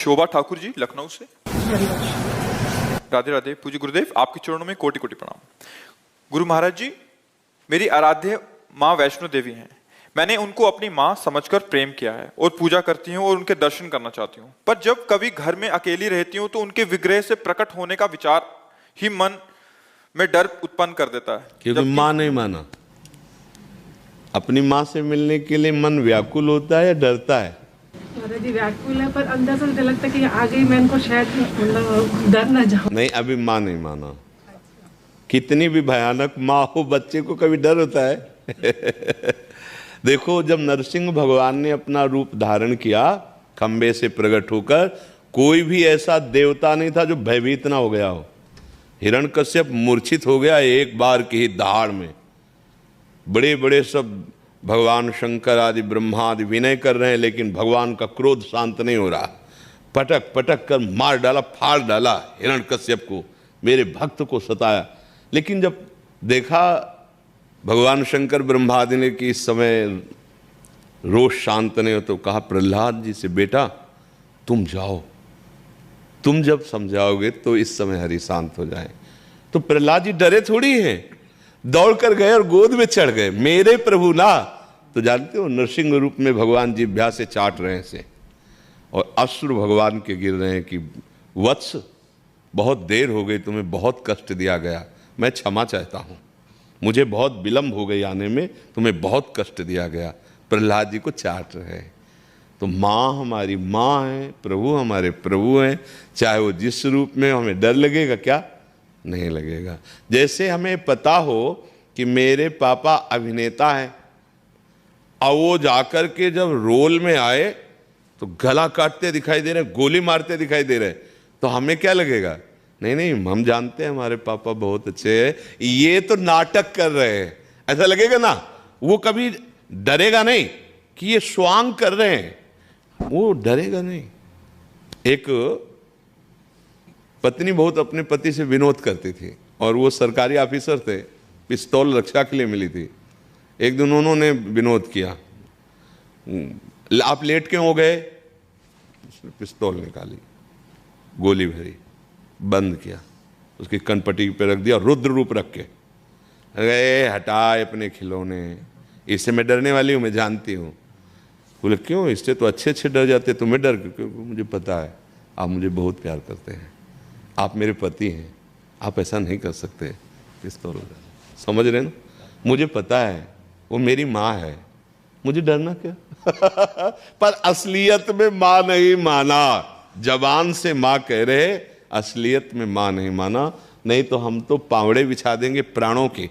शोभा ठाकुर जी लखनऊ से। राधे राधे। पूज्य गुरुदेव, आपके चरणों में कोटि कोटि प्रणाम। गुरु महाराज जी, मेरी आराध्य माँ वैष्णो देवी हैं। मैंने उनको अपनी माँ समझकर प्रेम किया है और पूजा करती हूँ और उनके दर्शन करना चाहती हूँ, पर जब कभी घर में अकेली रहती हूँ तो उनके विग्रह से प्रकट होने का विचार ही मन में डर उत्पन्न कर देता है। क्योंकि माँ नहीं माना। अपनी माँ से मिलने के लिए मन व्याकुल होता है या डरता है? जी व्याकुल है, पर अंदर से मुझे लगता है कि आ गई मैं इनको शायद मतलब डर ना जाऊं। नहीं, अभी माँ नहीं माना। कितनी भी भयानक माँ हो, बच्चे को कभी डर होता है? देखो, जब नरसिंह भगवान ने अपना रूप धारण किया खंबे से प्रकट होकर, कोई भी ऐसा देवता नहीं था जो भयभीत ना हो गया हो। हिरण्यकश्यप मूर्छित हो गया एक बार की ही दहाड़ में। बड़े बड़े सब भगवान शंकर आदि ब्रह्मा आदि विनय कर रहे हैं, लेकिन भगवान का क्रोध शांत नहीं हो रहा। पटक पटक कर मार डाला, फाड़ डाला हिरण्यकश्यप को, मेरे भक्त को सताया। लेकिन जब देखा भगवान शंकर ब्रह्मा आदि ने कि इस समय रोष शांत नहीं हो, तो कहा प्रहलाद जी से, बेटा तुम जाओ, तुम जब समझाओगे तो इस समय हरि शांत हो जाए। तो प्रहलाद जी डरे थोड़ी हैं, दौड़ कर गए और गोद में चढ़ गए, मेरे प्रभु ना। तो जानते हो, नरसिंह रूप में भगवान जी जिह्वा से चाट रहे से और अश्रु भगवान के गिर रहे हैं कि वत्स, बहुत देर हो गई, तुम्हें बहुत कष्ट दिया गया, मैं क्षमा चाहता हूँ, मुझे बहुत विलंब हो गई आने में, तुम्हें बहुत कष्ट दिया गया। प्रहलाद जी को चाट रहे हैं। तो माँ हमारी माँ है, प्रभु हमारे प्रभु हैं, चाहे वो जिस रूप में, हमें डर लगेगा क्या? नहीं लगेगा। जैसे हमें पता हो कि मेरे पापा अभिनेता हैं और वो जाकर के जब रोल में आए तो गला काटते दिखाई दे रहे, गोली मारते दिखाई दे रहे, तो हमें क्या लगेगा? नहीं नहीं, हम जानते हैं हमारे पापा बहुत अच्छे हैं, ये तो नाटक कर रहे हैं, ऐसा लगेगा ना। वो कभी डरेगा नहीं कि ये स्वांग कर रहे हैं, वो डरेगा नहीं। एक पत्नी बहुत अपने पति से विनोद करती थी और वो सरकारी ऑफिसर थे, पिस्तौल रक्षा के लिए मिली थी। एक दिन उन्होंने विनोद किया, आप लेट क्यों हो गए? उसने पिस्तौल निकाली, गोली भरी, बंद किया, उसकी कनपट्टी पे रख दिया, रुद्र रूप रख के, अरे हटाए अपने खिलौने, इससे मैं डरने वाली हूँ, मैं जानती हूँ। बोले क्यों? इससे तो अच्छे अच्छे डर जाते, तुम्हें डर क्यों? मुझे पता है आप मुझे बहुत प्यार करते हैं, आप मेरे पति हैं, आप ऐसा नहीं कर सकते। पिस्तौल समझ रहे ना? मुझे पता है वो मेरी माँ है, मुझे डरना क्या? पर असलियत में माँ नहीं माना। जबान से माँ कह रहे, असलियत में माँ नहीं माना। नहीं तो हम तो पावड़े बिछा देंगे प्राणों के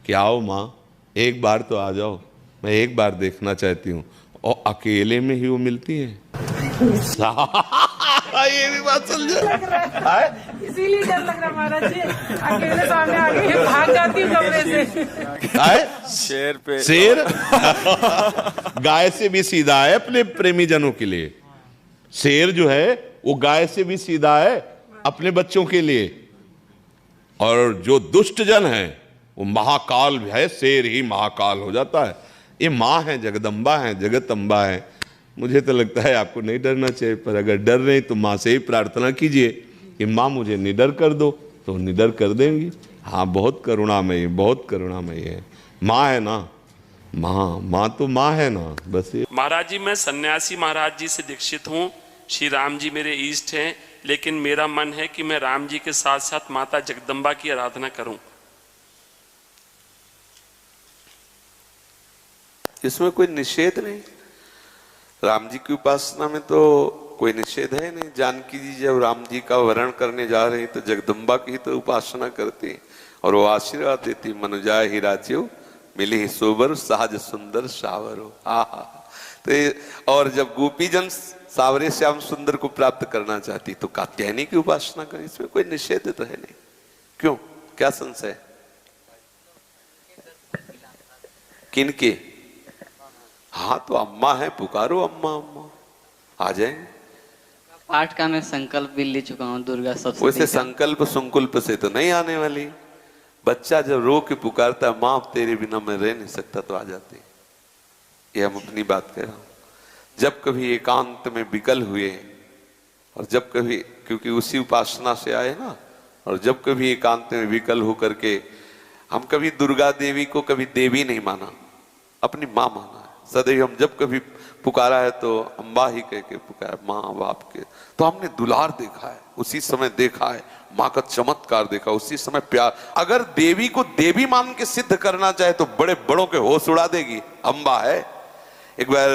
कि आओ माँ, एक बार तो आ जाओ, मैं एक बार देखना चाहती हूँ। और अकेले में ही वो मिलती है। ये भी बात समझे? इसीलिए डर लग रहा महाराज जी, अकेले सामने आ गई, भाग जाती हूँ कमरे से। शेर पे शेर गाय से भी सीधा है अपने प्रेमी जनों के लिए। शेर जो है वो गाय से भी सीधा है अपने बच्चों के लिए। और जो दुष्ट जन है वो महाकाल है, शेर ही महाकाल हो जाता है। ये माँ है, जगदम्बा है, जगत अम्बा है। मुझे तो लगता है आपको नहीं डरना चाहिए, पर अगर डर रहे तो माँ से ही प्रार्थना कीजिए कि माँ मुझे निडर कर दो, तो निडर कर देंगी। हाँ, बहुत करुणामयी, बहुत करुणामयी है माँ, है ना। माँ तो माँ है ना, बस ये। महाराज जी, मैं सन्यासी महाराज जी से दीक्षित हूँ। श्री राम जी मेरे इष्ट हैं, लेकिन मेरा मन है कि मैं राम जी के साथ साथ माता जगदम्बा की आराधना करूं। इसमें कोई निषेध नहीं। राम जी की उपासना में तो कोई निषेध है नहीं। जानकी जी जब राम जी का वरण करने जा रही तो जगदम्बा की तो उपासना करती और वो आशीर्वाद देती, मनुजाय ही राज्यो मिली ही सोबर सहज सुंदर सावरो। तो और जब गोपी जन सावरे श्याम सुंदर को प्राप्त करना चाहती तो कात्यायनी की उपासना करें, इसमें कोई निषेध तो है नहीं। क्यों, क्या संशय? किनके? हाँ, तो अम्मा है, पुकारो अम्मा अम्मा, आ जाएंगे। पाठ का मैं संकल्प भी ले चुका हूँ दुर्गा सप्तशती। वैसे संकल्प संकुल्प से तो नहीं आने वाली। बच्चा जब रो के पुकारता है, माँ तेरे बिना मैं रह नहीं सकता, तो आ जाती। ये हम अपनी बात कह रहा हूं। जब कभी एकांत में विकल हुए और जब कभी, क्योंकि उसी उपासना से आए ना, और जब कभी एकांत में विकल होकर के हम कभी दुर्गा देवी को कभी देवी नहीं माना, अपनी माँ माना है सदैव। हम जब कभी पुकारा है तो अम्बा ही कह के पुकारा, माँ बाप के। तो हमने दुलार देखा है, उसी समय देखा है माँ का चमत्कार देखा, उसी समय प्यार। अगर देवी को देवी मान के सिद्ध करना चाहे तो बड़े बड़ों के होश उड़ा देगी, अम्बा है। एक बार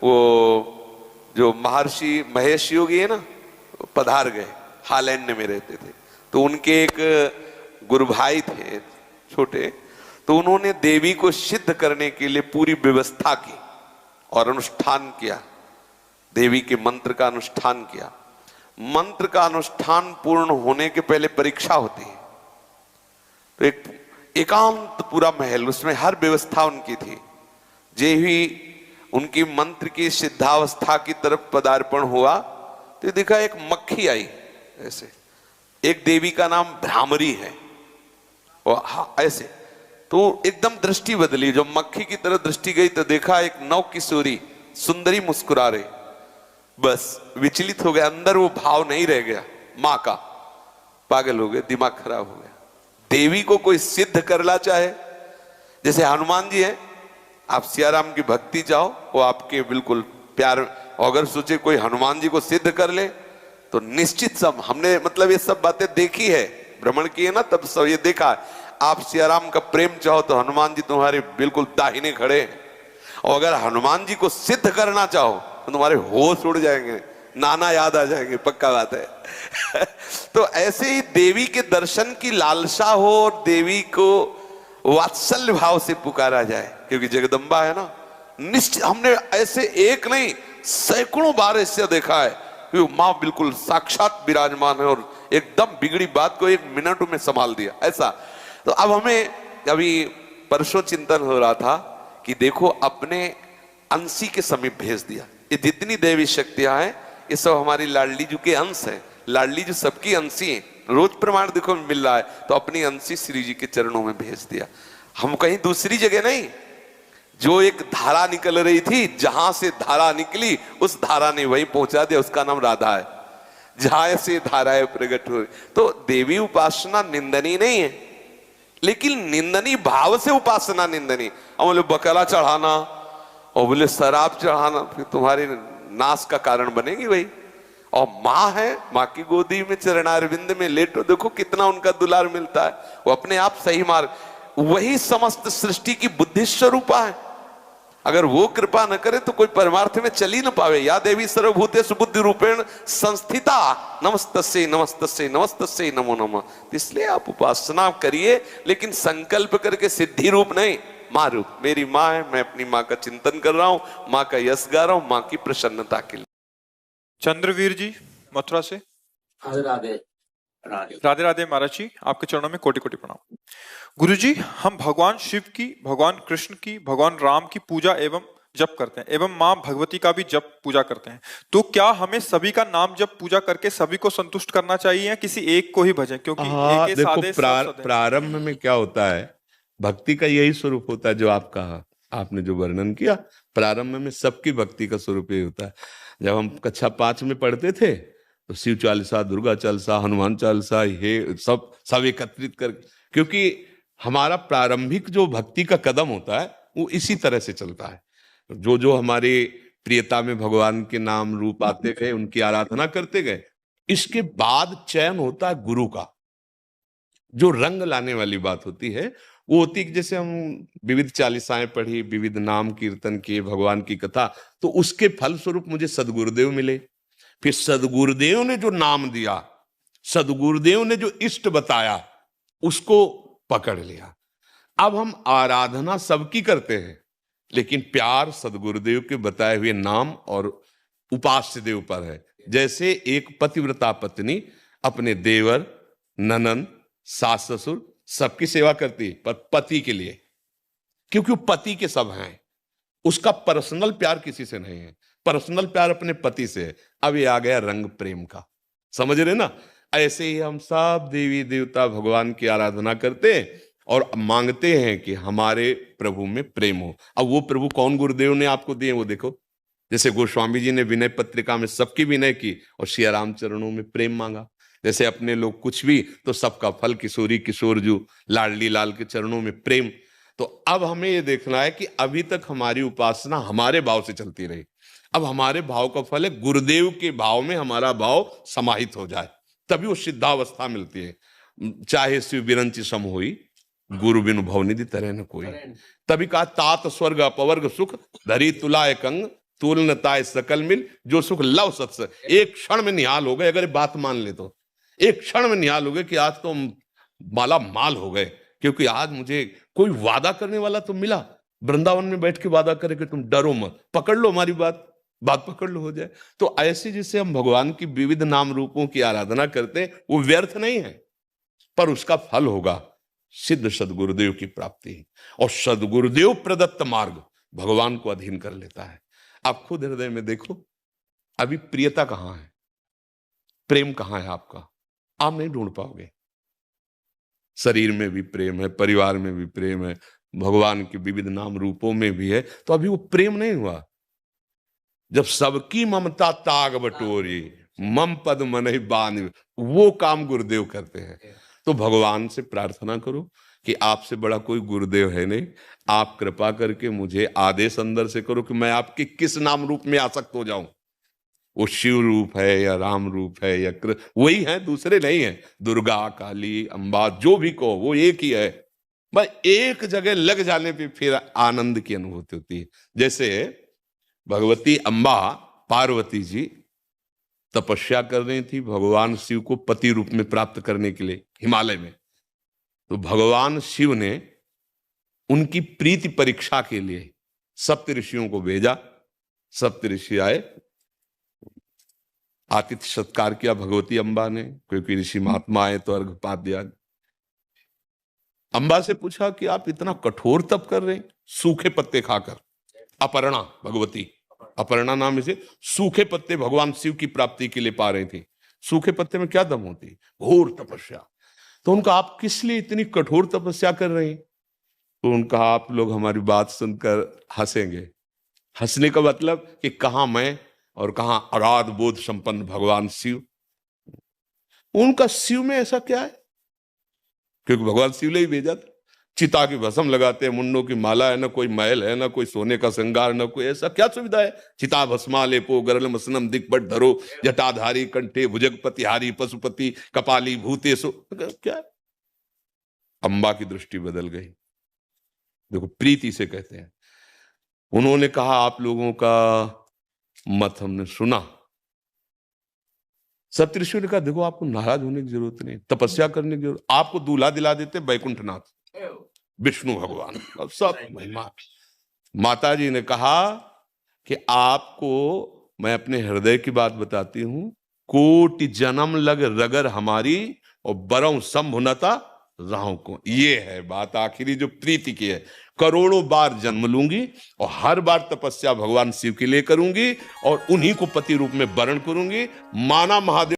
वो जो महर्षि महेश योगी है ना, पधार गए, हालैंड में रहते थे, तो उनके एक गुरु भाई थे छोटे, तो उन्होंने देवी को सिद्ध करने के लिए पूरी व्यवस्था की और अनुष्ठान किया, देवी के मंत्र का अनुष्ठान किया। मंत्र का अनुष्ठान पूर्ण होने के पहले परीक्षा होती है, तो एक एकांत पूरा महल, उसमें हर व्यवस्था उनकी थी। जे ही उनकी मंत्र की सिद्धावस्था की तरफ पदार्पण हुआ तो देखा एक मक्खी आई ऐसे, एक देवी का नाम भ्रामरी है, और ऐसे तो एकदम दृष्टि बदली। जब मक्खी की तरफ दृष्टि गई तो देखा एक नव किशोरी सुंदरी मुस्कुरा रही, बस विचलित हो गया, अंदर वो भाव नहीं रह गया मां का, पागल हो गए, दिमाग खराब हो गया। देवी को कोई सिद्ध करना चाहे, जैसे हनुमान जी है, आप सियाराम की भक्ति चाहो, वो आपके बिल्कुल प्यार, अगर सोचे कोई हनुमान जी को सिद्ध कर ले तो निश्चित सब, हमने मतलब ये सब बातें देखी है, भ्रमण किए ना, तब सब ये देखा है। आप सियाराम का प्रेम चाहो तो हनुमान जी तुम्हारे बिल्कुल दाहिने खड़े हैं, और अगर हनुमान जी को सिद्ध करना चाहो तो तुम्हारे होश उड़ जाएंगे, नाना याद आ जाएंगे, पक्का बात है। तो ऐसे ही देवी के दर्शन की लालसा हो और देवी को वात्सल्य भाव से पुकारा जाए, क्योंकि जगदम्बा है ना, निश्चित। हमने ऐसे एक नहीं सैकड़ों बार ऐसे देखा है कि माँ बिल्कुल साक्षात विराजमान है और एकदम बिगड़ी बात को एक मिनट में संभाल दिया, ऐसा। तो अब हमें अभी परसों चिंतन हो रहा था कि देखो अपने अंशी के समीप भेज दिया, ये जितनी देवी शक्तियां हैं ये सब हमारी लाडली जी के अंश है, लाडली जी सबकी अंशी है, रोज प्रमाण देखो मिल रहा है, तो अपनी अंशी श्री जी के चरणों में भेज दिया। हम कहीं दूसरी जगह नहीं, जो एक धारा निकल रही थी, जहां से धारा निकली उस धारा ने वही पहुंचा दिया, उसका नाम राधा है, जहां से धाराएं प्रकट हो रही। तो देवी उपासना निंदनीय नहीं है, लेकिन निंदनीय भाव से उपासना निंदनीय। हम बोले बकरा चढ़ाना और बोले शराब चढ़ाना, फिर तुम्हारे नाश का कारण बनेगी वही। और माँ है, माँ की गोदी में चरणारविंद में लेटो, देखो कितना उनका दुलार मिलता है, वो अपने आप सही मार्ग, वही समस्त सृष्टि की बुद्धि स्वरूपा है। अगर वो कृपा न करे तो कोई परमार्थ में चल ही न पावे। या देवी सर्वभूतेषु बुद्धि रूपेण संस्थिता नमस्तस्यै नमस्तस्यै नमस्तस्यै नमो नमः। इसलिए आप उपासना करिए, लेकिन संकल्प करके सिद्धि रूप नहीं, माँ रूप। मेरी माँ है, मैं अपनी माँ का चिंतन कर रहा हूं, माँ का यश गा रहा हूं, माँ की प्रसन्नता के लिए। चंद्रवीर जी मथुरा से। राधे राधे राधे राधे राधे महाराज जी, आपके चरणों में कोटि कोटि प्रणाम। गुरु जी, हम भगवान शिव की, भगवान कृष्ण की, भगवान राम की पूजा एवं जप करते हैं, एवं माँ भगवती का भी जप पूजा करते हैं, तो क्या हमें सभी का नाम जप पूजा करके सभी को संतुष्ट करना चाहिए या किसी एक को ही भजें? क्योंकि एक ही देखो सादे सब सदे। प्रारंभ में क्या होता है, भक्ति का यही स्वरूप होता है जो आप कहा, आपने जो वर्णन किया, प्रारंभ में सबकी भक्ति का स्वरूप यही होता है। जब हम कक्षा 5 में पढ़ते थे तो शिव चालीसा, दुर्गा चालीसा, हनुमान चालीसा, ये सब एकत्रित कर, क्योंकि हमारा प्रारंभिक जो भक्ति का कदम होता है वो इसी तरह से चलता है। जो जो हमारे प्रियता में भगवान के नाम रूप आते गए, उनकी आराधना करते गए, इसके बाद चयन होता है गुरु का। जो रंग लाने वाली बात होती है वो होती है कि जैसे हम विविध चालीसाएं पढ़ी, विविध नाम कीर्तन किए, भगवान की कथा, तो उसके फल स्वरूप मुझे सदगुरुदेव मिले। फिर सदगुरुदेव ने जो नाम दिया, सदगुरुदेव ने जो इष्ट बताया, उसको पकड़ लिया। अब हम आराधना सबकी करते हैं, लेकिन प्यार सदगुरुदेव के बताए हुए नाम और उपास्य देव पर है। जैसे एक पतिव्रता पत्नी अपने देवर, ननंद, सास ससुर सबकी सेवा करती है, पर पति के लिए, क्योंकि वो पति के सब हैं, उसका पर्सनल प्यार किसी से नहीं है, पर्सनल प्यार अपने पति से है। अब ये आ गया रंग प्रेम का, समझ रहे ना? ऐसे ही हम सब देवी देवता भगवान की आराधना करते हैं और मांगते हैं कि हमारे प्रभु में प्रेम हो। अब वो प्रभु कौन गुरुदेव ने आपको दिए वो देखो, जैसे गोस्वामी जी ने विनय पत्रिका में सबकी विनय की और सिया राम चरणों में प्रेम मांगा। जैसे अपने लोग कुछ भी तो सबका फल किशोरी किशोर जो लाडली लाल के चरणों में प्रेम। तो अब हमें ये देखना है कि अभी तक हमारी उपासना हमारे भाव से चलती रही, अब हमारे भाव का फल है गुरुदेव के भाव में हमारा भाव समाहित हो जाए, तभी वो सिद्धावस्था मिलती है। चाहे शिव बिरंची सम होई, गुरु बिनु भवनिधि तरह न कोई। तभी कहा तात स्वर्ग अपवर्ग सुख धरी तुलाय कंग तुलनताय सकल मिल, जो सुख लव सत्स। एक क्षण में निहाल हो गए, अगर बात मान ले तो एक क्षण में निहाल हो गए कि आज तो माला माल हो गए, क्योंकि आज मुझे कोई वादा करने वाला तो मिला। वृंदावन में बैठ के वादा करे कि तुम डरो मत, पकड़ लो हमारी बात पकड़ लो, हो जाए। तो ऐसे जिससे हम भगवान की विविध नाम रूपों की आराधना करते हैं वो व्यर्थ नहीं है, पर उसका फल होगा सिद्ध सदगुरुदेव की प्राप्ति। और सदगुरुदेव प्रदत्त मार्ग भगवान को अधीन कर लेता है। आप खुद हृदय में देखो, अभी प्रियता कहां है, प्रेम कहां है आपका? आप नहीं ढूंढ पाओगे। शरीर में भी प्रेम है, परिवार में भी प्रेम है, भगवान के विविध नाम रूपों में भी है, तो अभी वो प्रेम नहीं हुआ। जब सबकी ममता ताग बटोरी मम पद मन बान, वो काम गुरुदेव करते हैं। तो भगवान से प्रार्थना करो कि आपसे बड़ा कोई गुरुदेव है नहीं, आप कृपा करके मुझे आदेश अंदर से करो कि मैं आपके किस नाम रूप में आसक्त हो जाऊं। वो शिव रूप है या राम रूप है या वही है, दूसरे नहीं है। दुर्गा काली अंबा जो भी कहो वो एक ही है। बस एक जगह लग जाने पे फिर आनंद की अनुभूति होती है। जैसे भगवती अंबा पार्वती जी तपस्या कर रही थी भगवान शिव को पति रूप में प्राप्त करने के लिए हिमालय में। तो भगवान शिव ने उनकी प्रीति परीक्षा के लिए सप्त ऋषियों को भेजा। सप्त ऋषि आए, आतिथ्य सत्कार किया भगवती अंबा ने, क्योंकि ऋषि महात्मा आए तो अर्घपात दिया। अंबा से पूछा कि आप इतना कठोर तप कर रहे हैं सूखे पत्ते खाकर। अपर्णा, भगवती अपर्णा नाम से सूखे पत्ते भगवान शिव की प्राप्ति के लिए पा रही थी। सूखे पत्ते में क्या दम होती, घोर तपस्या। तो उनका आप किस लिए इतनी कठोर तपस्या कर रहे हैं? तो उनका आप लोग हमारी बात सुनकर हंसेंगे। हंसने का मतलब कि कहां मैं और कहां अराध बोध संपन्न भगवान शिव। उनका शिव में ऐसा क्या है? क्योंकि भगवान शिव ने ही भेजा था। चिता की भस्म लगाते हैं, मुंडों की माला है, ना कोई महल है, ना कोई सोने का श्रृंगार, ना कोई ऐसा क्या सुविधा है? चिता भस्मा लेपो गरल मसनम दिग्बट धरो जटाधारी कंठे भुजगपतिहारी पशुपति कपाली भूतेशो, क्या? अंबा की दृष्टि बदल गई। देखो, प्रीति से कहते हैं। उन्होंने कहा आप लोगों का मत हमने सुना। सप्तऋषि ने कहा देखो आपको नाराज होने की जरूरत नहीं, तपस्या करने की जरूरत। आपको दूल्हा दिला देते बैकुंठनाथ विष्णु भगवान, सब महिमा। माता जी ने कहा कि आपको मैं अपने हृदय की बात बताती हूं, कोटि जन्म लग रगर हमारी और बरौ संभुनता राहों को। ये है बात आखिरी जो प्रीति की है। करोड़ों बार जन्म लूंगी और हर बार तपस्या भगवान शिव के लिए करूंगी और उन्हीं को पति रूप में वर्ण करूंगी। माना महादेव